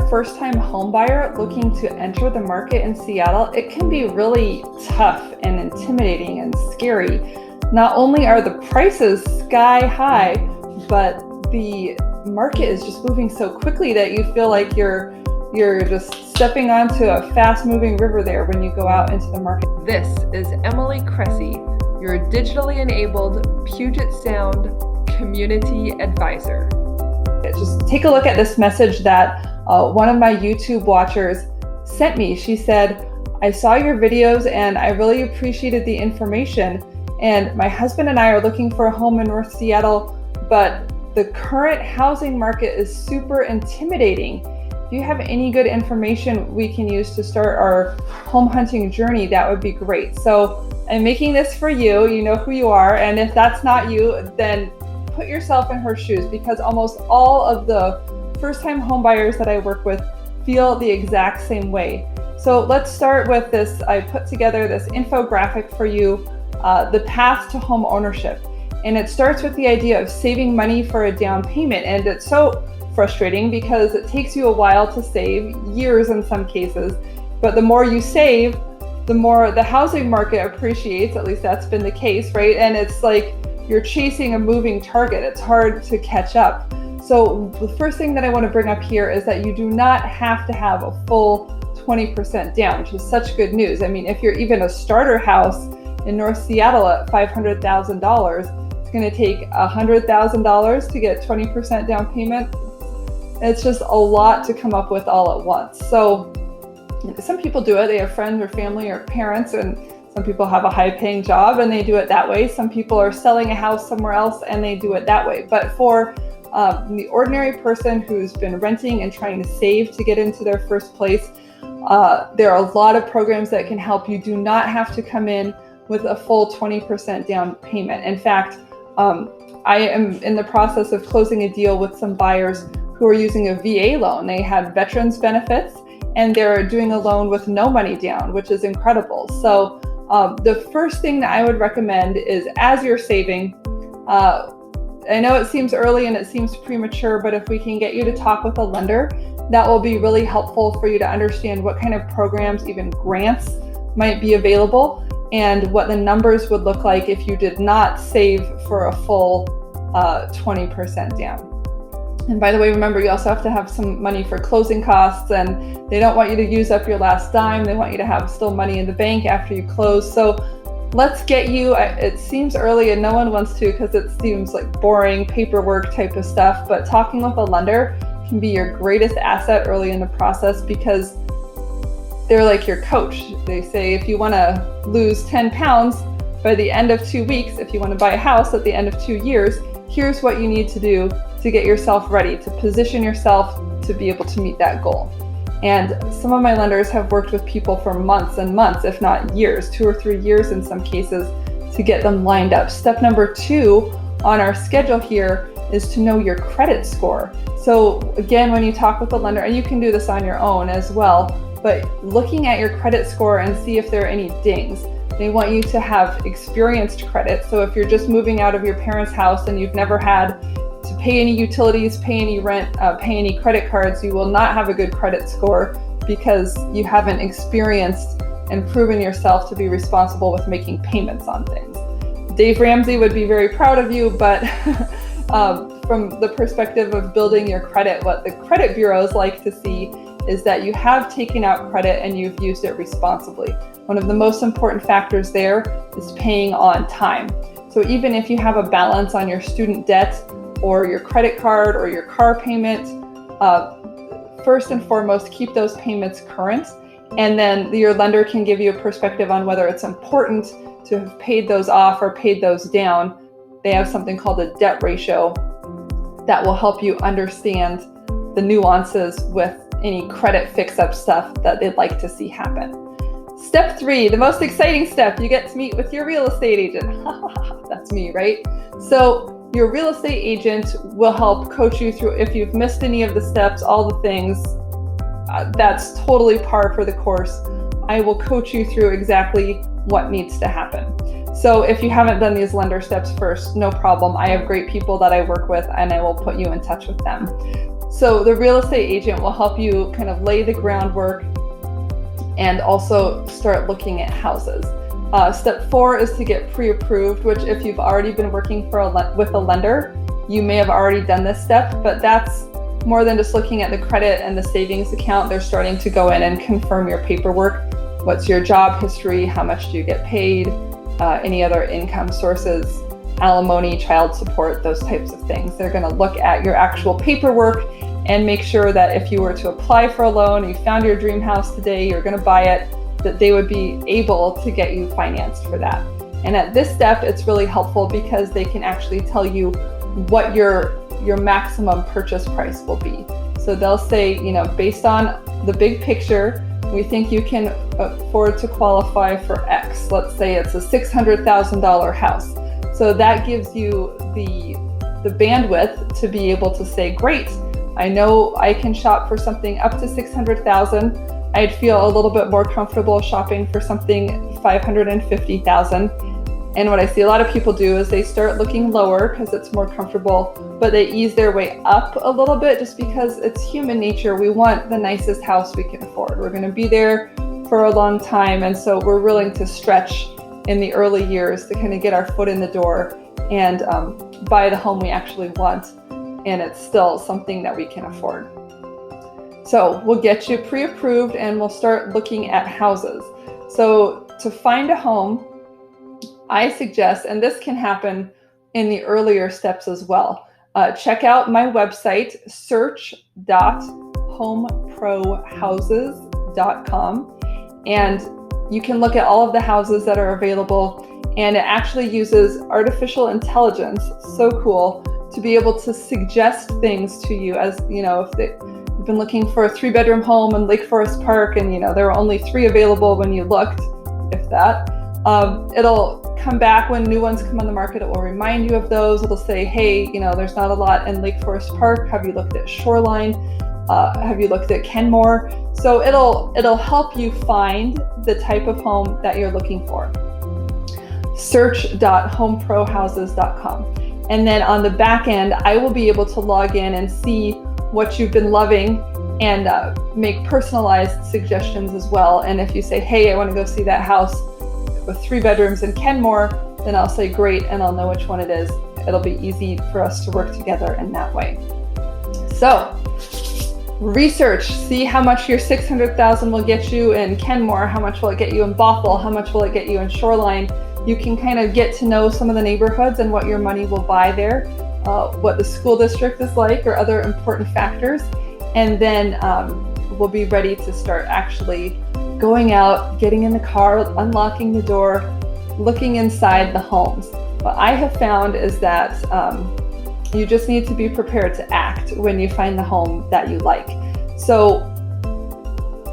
a first-time home buyer looking to enter the market in Seattle, it can be really tough and intimidating and scary. Not only are the prices sky high, but the market is just moving so quickly that you feel like you're just stepping onto a fast-moving river there when you go out into the market. This is Emily Cressey, your digitally enabled Puget Sound community advisor. Just take a look at this message that one of my YouTube watchers sent me. She said, I saw your videos and I really appreciated the information. And my husband and I are looking for a home in North Seattle, but the current housing market is super intimidating. If you have any good information we can use to start our home hunting journey, that would be great. So I'm making this for you. You know who you are. And if that's not you, then put yourself in her shoes, because almost all of the first-time home buyers that I work with feel the exact same way. So let's start with this. I put together this infographic for you, the path to home ownership. And it starts with the idea of saving money for a down payment. And it's so frustrating because it takes you a while to save, years in some cases. But the more you save, the more the housing market appreciates. At least that's been the case, right? And it's like you're chasing a moving target. It's hard to catch up. So the first thing that I want to bring up here is that you do not have to have a full 20% down, which is such good news. I mean, if you're even a starter house in North Seattle at $500,000, it's going to take $100,000 to get 20% down payment. It's just a lot to come up with all at once. So some people do it. They have friends or family or parents, and some people have a high-paying job and they do it that way. Some people are selling a house somewhere else and they do it that way. But for the ordinary person who's been renting and trying to save to get into their first place, there are a lot of programs that can help. You do not have to come in with a full 20% down payment. In fact, I am in the process of closing a deal with some buyers who are using a VA loan. They had veterans benefits and they're doing a loan with no money down, which is incredible. So the first thing that I would recommend is, as you're saving, I know it seems early and it seems premature, but if we can get you to talk with a lender, that will be really helpful for you to understand what kind of programs, even grants, might be available and what the numbers would look like if you did not save for a full 20% down. And by the way, remember, you also have to have some money for closing costs, and they don't want you to use up your last dime. They want you to have still money in the bank after you close. So let's get you, it seems early and no one wants to because it seems like boring paperwork type of stuff, but talking with a lender can be your greatest asset early in the process because they're like your coach. They say, if you want to lose 10 pounds by the end of 2 weeks, if you want to buy a house at the end of 2 years, here's what you need to do to get yourself ready, to position yourself to be able to meet that goal. And some of my lenders have worked with people for months and months, if not years, 2 or 3 years in some cases, to get them lined up. Step number 2 on our schedule here is to know your credit score. So again, when you talk with a lender, and you can do this on your own as well, but looking at your credit score and see if there are any dings. They want you to have experienced credit. So if you're just moving out of your parents' house and you've never had to pay any utilities, pay any rent, pay any credit cards, you will not have a good credit score because you haven't experienced and proven yourself to be responsible with making payments on things. Dave Ramsey would be very proud of you, but from the perspective of building your credit, what the credit bureaus like to see is that you have taken out credit and you've used it responsibly. One of the most important factors there is paying on time. So even if you have a balance on your student debt or your credit card or your car payment, first and foremost, keep those payments current. And then your lender can give you a perspective on whether it's important to have paid those off or paid those down. They have something called a debt ratio that will help you understand the nuances with any credit fix-up stuff that they'd like to see happen. Step 3, the most exciting step, you get to meet with your real estate agent. That's me, right? So your real estate agent will help coach you through, if you've missed any of the steps, all the things, that's totally par for the course. I will coach you through exactly what needs to happen. So if you haven't done these lender steps first, no problem. I have great people that I work with and I will put you in touch with them. So the real estate agent will help you kind of lay the groundwork and also start looking at houses. Step 4 is to get pre-approved, which if you've already been working with a lender, you may have already done this step, but that's more than just looking at the credit and the savings account. They're starting to go in and confirm your paperwork. What's your job history? How much do you get paid? Any other income sources, alimony, child support, those types of things. They're going to look at your actual paperwork and make sure that if you were to apply for a loan, you found your dream house today, you're going to buy it, that they would be able to get you financed for that. And at this step, it's really helpful because they can actually tell you what your maximum purchase price will be. So they'll say, based on the big picture, we think you can afford to qualify for X. Let's say it's a $600,000 house. So that gives you the bandwidth to be able to say, great, I know I can shop for something up to $600,000. I'd feel a little bit more comfortable shopping for something $550,000. And what I see a lot of people do is they start looking lower because it's more comfortable, but they ease their way up a little bit just because it's human nature. We want the nicest house we can afford. We're going to be there for a long time. And so we're willing to stretch in the early years to kind of get our foot in the door and buy the home we actually want. And it's still something that we can afford. So we'll get you pre-approved and we'll start looking at houses. So to find a home, I suggest, and this can happen in the earlier steps as well, check out my website, search.homeprohouses.com, and you can look at all of the houses that are available, and it actually uses artificial intelligence, so cool, to be able to suggest things to you as, if you've been looking for a 3-bedroom home in Lake Forest Park and, there were only 3 available when you looked, if that, it'll come back when new ones come on the market. It will remind you of those. It'll say, hey, there's not a lot in Lake Forest Park. Have you looked at Shoreline? Have you looked at Kenmore? So it'll help you find the type of home that you're looking for. Search.homeprohouses.com. And then on the back end, I will be able to log in and see what you've been loving and make personalized suggestions as well. And if you say, hey, I want to go see that house with 3 bedrooms in Kenmore, then I'll say great, and I'll know which one it is. It'll be easy for us to work together in that way. So research, see how much your $600,000 will get you in Kenmore, how much will it get you in Bothell, how much will it get you in Shoreline. You can kind of get to know some of the neighborhoods and what your money will buy there, what the school district is like, or other important factors. And then we'll be ready to start actually going out, getting in the car, unlocking the door, looking inside the homes. What I have found is that you just need to be prepared to act when you find the home that you like. So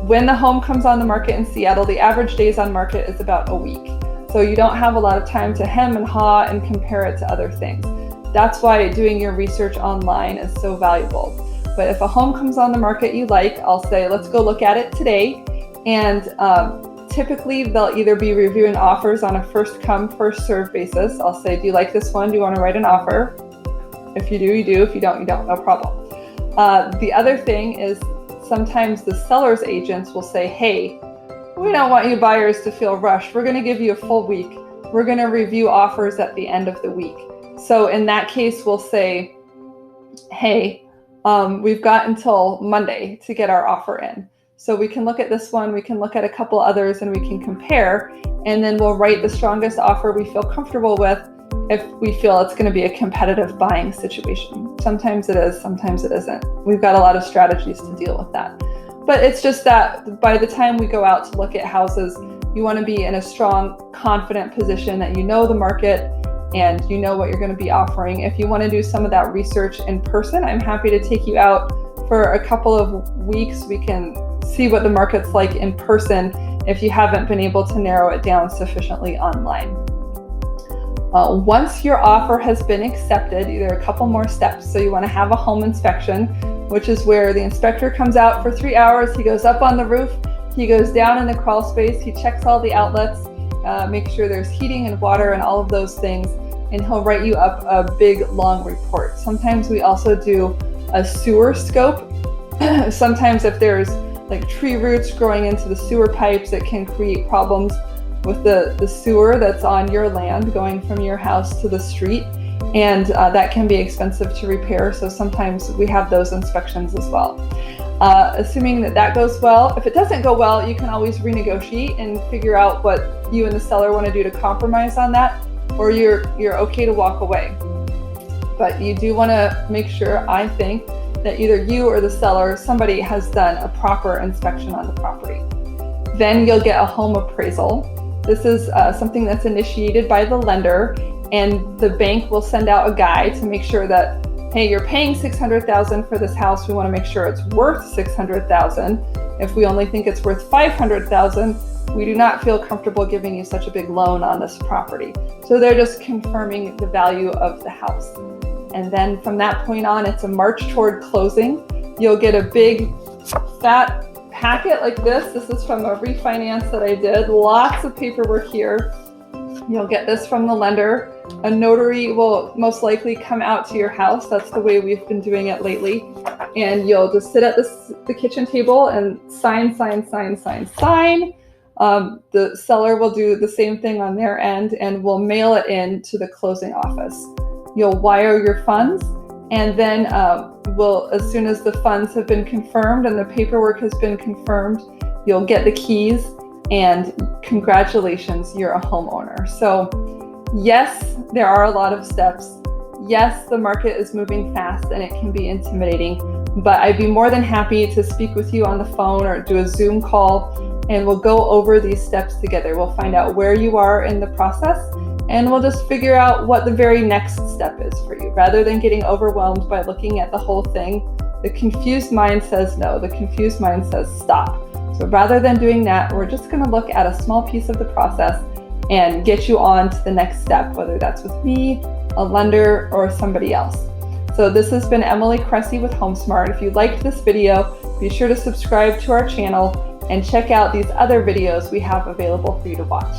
when the home comes on the market in Seattle, the average days on market is about a week. So you don't have a lot of time to hem and haw and compare it to other things. That's why doing your research online is so valuable. But if a home comes on the market you like, I'll say, let's go look at it today. And typically they'll either be reviewing offers on a first come, first serve basis. I'll say, do you like this one? Do you want to write an offer? If you do, you do. If you don't, you don't, no problem. The other thing is sometimes the seller's agents will say, hey, we don't want you buyers to feel rushed. We're going to give you a full week. We're going to review offers at the end of the week. So in that case, we'll say, hey, we've got until Monday to get our offer in. So we can look at this one, we can look at a couple others, and we can compare, and then we'll write the strongest offer we feel comfortable with if we feel it's going to be a competitive buying situation. Sometimes it is, sometimes it isn't. We've got a lot of strategies to deal with that. But it's just that by the time we go out to look at houses, you want to be in a strong, confident position that you know the market and you know what you're going to be offering. If you want to do some of that research in person, I'm happy to take you out for a couple of weeks. We can see what the market's like in person if you haven't been able to narrow it down sufficiently online. Once your offer has been accepted, there are a couple more steps. So you want to have a home inspection, which is where the inspector comes out for 3 hours. He goes up on the roof, he goes down in the crawl space, he checks all the outlets, make sure there's heating and water and all of those things, and he'll write you up a big long report. Sometimes we also do a sewer scope. Sometimes if there's like tree roots growing into the sewer pipes, it can create problems with the sewer that's on your land going from your house to the street. And that can be expensive to repair. So sometimes we have those inspections as well. Assuming that goes well. If it doesn't go well, you can always renegotiate and figure out what you and the seller want to do to compromise on that, or you're okay to walk away. But you do want to make sure, I think, that either you or the seller, somebody has done a proper inspection on the property. Then you'll get a home appraisal. This is something that's initiated by the lender, and the bank will send out a guy to make sure that, hey, you're paying $600,000 for this house. We want to make sure it's worth $600,000. If we only think it's worth $500,000, we do not feel comfortable giving you such a big loan on this property. So they're just confirming the value of the house. And then from that point on, it's a march toward closing. You'll get a big fat packet like this. This is from a refinance that I did. Lots of paperwork here. You'll get this from the lender. A notary will most likely come out to your house. That's the way we've been doing it lately. And you'll just sit at the kitchen table and sign. The seller will do the same thing on their end, and will mail it in to the closing office. You'll wire your funds, and then as soon as the funds have been confirmed and the paperwork has been confirmed, you'll get the keys, and congratulations, you're a homeowner. So yes, there are a lot of steps. Yes, the market is moving fast and it can be intimidating, but I'd be more than happy to speak with you on the phone or do a Zoom call, and we'll go over these steps together. We'll find out where you are in the process, and we'll just figure out what the very next step is for you. Rather than getting overwhelmed by looking at the whole thing, the confused mind says no, the confused mind says stop. So rather than doing that, we're just going to look at a small piece of the process and get you on to the next step, whether that's with me, a lender, or somebody else. So this has been Emily Cressey with HomeSmart. If you liked this video, be sure to subscribe to our channel and check out these other videos we have available for you to watch.